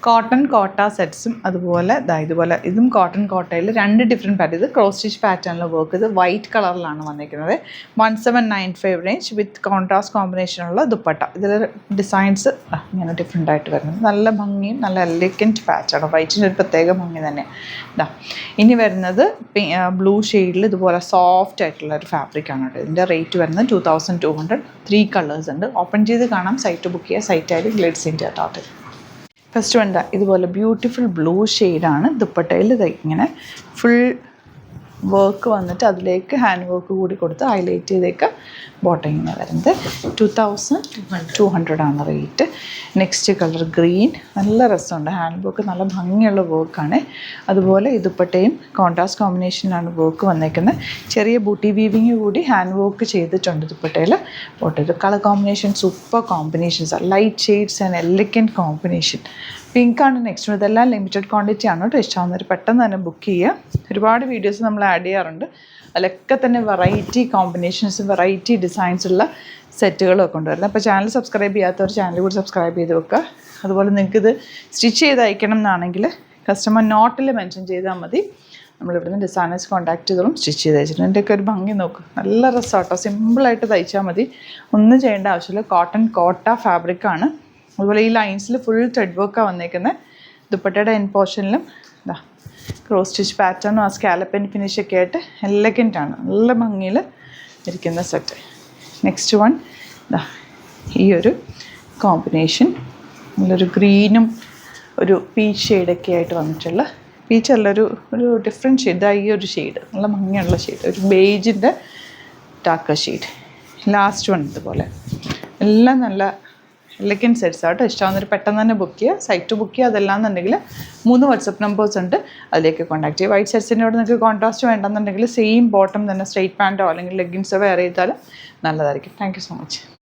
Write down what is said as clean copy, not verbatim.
Cotton കോട്ട സെറ്റ്സും അതുപോലെ ഇതുപോലെ ഇതും കോട്ടൺ കോട്ടയിൽ 2 ഡിഫറെൻറ്റ് പാറ്റേൺ. ഇത് ക്രോസ് സ്റ്റിച്ച് പാറ്റേണിൽ വർക്ക്. ഇത് വൈറ്റ് കളറിലാണ് വന്നിരിക്കുന്നത്. 1795 റേഞ്ച് വിത്ത് കോൺട്രാസ്റ്റ് കോമ്പിനേഷനുള്ള ദുപ്പട്ട. ഇതിൽ ഡിസൈൻസ് ഇങ്ങനെ ഡിഫറെൻ്റ് ആയിട്ട് വരുന്നത്. നല്ല ഭംഗിയും നല്ല എലഗൻറ്റ് പാറ്റാണ്. വൈറ്റിൻ്റെ ഒരു പ്രത്യേക ഭംഗി തന്നെ. ഇനി വരുന്നത് ബ്ലൂ ഷെയ്ഡിൽ ഇതുപോലെ സോഫ്റ്റ് ആയിട്ടുള്ള ഒരു ഫാബ്രിക്കാണ് കേട്ടോ. ഇതിൻ്റെ റേറ്റ് വരുന്നത് 2200. 3 കളേഴ്സ് ഉണ്ട്. ഓപ്പൺ ചെയ്ത് കാണാം. സൈറ്റ് ബുക്ക് ചെയ്യുക. സൈറ്റ് ആയിട്ട് ഗ്ലിറ്റ്സ് ഇന്ത്യ ഡോട്ട്. ഫസ്റ്റ് വേണ്ട ഇതുപോലെ ബ്യൂട്ടിഫുൾ ബ്ലൂ ഷെയ്ഡാണ്. ദുപ്പട്ടയിൽ ഇങ്ങനെ ഫുൾ വർക്ക് വന്നിട്ട് അതിലേക്ക് ഹാൻഡ് വർക്ക് കൂടി കൊടുത്ത് ഹൈലൈറ്റ് ചെയ്തേക്ക് ബോട്ടം ഇങ്ങനെ വരുന്നത്. 2200 ആണ് റേറ്റ്. Next colour green. നല്ല രസമുണ്ട്. ഹാൻഡ് വർക്ക് നല്ല ഭംഗിയുള്ള വർക്കാണ്. അതുപോലെ ഈ ദുപ്പട്ടയും കോൺട്രാസ്റ്റ് കോമ്പിനേഷനിലാണ് വർക്ക് വന്നേക്കുന്നത്. ചെറിയ ബൂട്ടി വീവിങ് കൂടി ഹാൻഡ് വർക്ക് ചെയ്തിട്ടുണ്ട് ദുപ്പട്ടയിൽ. ബോട്ടയിൽ colour combination super combinations. Light shades and elegant combination. പിങ്കാണ് നെക്സ്റ്റ്. ഇതെല്ലാം ലിമിറ്റഡ് ക്വാണ്ടിറ്റി ആണ് കേട്ടോ. ഇഷ്ടമാവുന്നവർ പെട്ടെന്ന് തന്നെ ബുക്ക് ചെയ്യുക. ഒരുപാട് വീഡിയോസ് നമ്മൾ ആഡ് ചെയ്യാറുണ്ട്. അതിലൊക്കെ തന്നെ വെറൈറ്റി കോമ്പിനേഷൻസും വെറൈറ്റി ഡിസൈൻസുള്ള സെറ്റുകളൊക്കെ കൊണ്ടുവരുന്നത്. അപ്പോൾ ചാനൽ സബ്സ്ക്രൈബ് ചെയ്യാത്തവർ ചാനൽ കൂടി സബ്സ്ക്രൈബ് ചെയ്ത് വെക്കുക. അതുപോലെ നിങ്ങൾക്കിത് സ്റ്റിച്ച് ചെയ്ത് അയക്കണം എന്നാണെങ്കിൽ കസ്റ്റമർ നോട്ടിൽ മെൻഷൻ ചെയ്താൽ മതി. നമ്മളിവിടുന്ന് ഡിസൈനേഴ്സ് കോൺടാക്ട് ചെയ്തോളും സ്റ്റിച്ച് ചെയ്ത് അയച്ചിട്ടുണ്ട്. എൻ്റെയൊക്കെ ഒരു ഭംഗി നോക്കും. നല്ല രസമാട്ടോ. സിമ്പിളായിട്ട് തയ്ച്ചാൽ മതി. ഒന്നും ചെയ്യേണ്ട ആവശ്യമില്ല. കോട്ടൺ കോട്ട ഫാബ്രിക്കാണ്. അതുപോലെ ഈ ലൈൻസിൽ ഫുൾ ത്രെഡ് വർക്കാണ് വന്നേക്കുന്നത്. ദുപ്പട്ടയുടെ എൻ പോർഷനിലും ക്രോസ് സ്റ്റിച്ച് പാറ്റേണും ആ സ്കാലപ്പൻ ഫിനിഷൊക്കെ ആയിട്ട് എലഗൻ്റാണ്. നല്ല ഭംഗിയിൽ ഇരിക്കുന്ന സെറ്റ്. നെക്സ്റ്റ് വൺ ഈ ഒരു കോമ്പിനേഷൻ. നല്ലൊരു ഗ്രീനും ഒരു പീച്ച് ഷെയ്ഡൊക്കെ ആയിട്ട് വന്നിട്ടുള്ള, പീച്ചല്ല ഒരു ഡിഫറെൻറ്റ് ഷെയ്ഡ്. ഈ ഒരു ഷെയ്ഡ് നല്ല ഭംഗിയുള്ള ഷെയ്ഡ്. ഒരു ബേജിൻ്റെ ഡാർക്കർ ഷെയ്ഡ്. ലാസ്റ്റ് വൺ ഇതുപോലെ. എല്ലാം നല്ല എലഗൻറ്റ് സെറ്റ്സ് ആട്ടോ. ഇഷ്ടമാവുന്നവർ പെട്ടെന്ന് തന്നെ ബുക്ക് ചെയ്യുക. സൈറ്റ് ബുക്ക് ചെയ്യുക. അതെല്ലാം എന്നുണ്ടെങ്കിൽ 3 വാട്സപ്പ് നമ്പേഴ്സ് ഉണ്ട്. അതിലേക്ക് കോൺടാക്ട് ചെയ്യുക. വൈറ്റ് സെറ്റ്സിൻ്റെ കൂടെ നിങ്ങൾക്ക് കോൺട്രാസ്റ്റ് വേണ്ടെന്നുണ്ടെങ്കിൽ സെയിം ബോട്ടം തന്നെ സ്ട്രെയിറ്റ് പാൻറ്റോ അല്ലെങ്കിൽ ലെഗിൻസോ വെയർ ചെയ്താൽ നല്ലതായിരിക്കും. Thank you so much.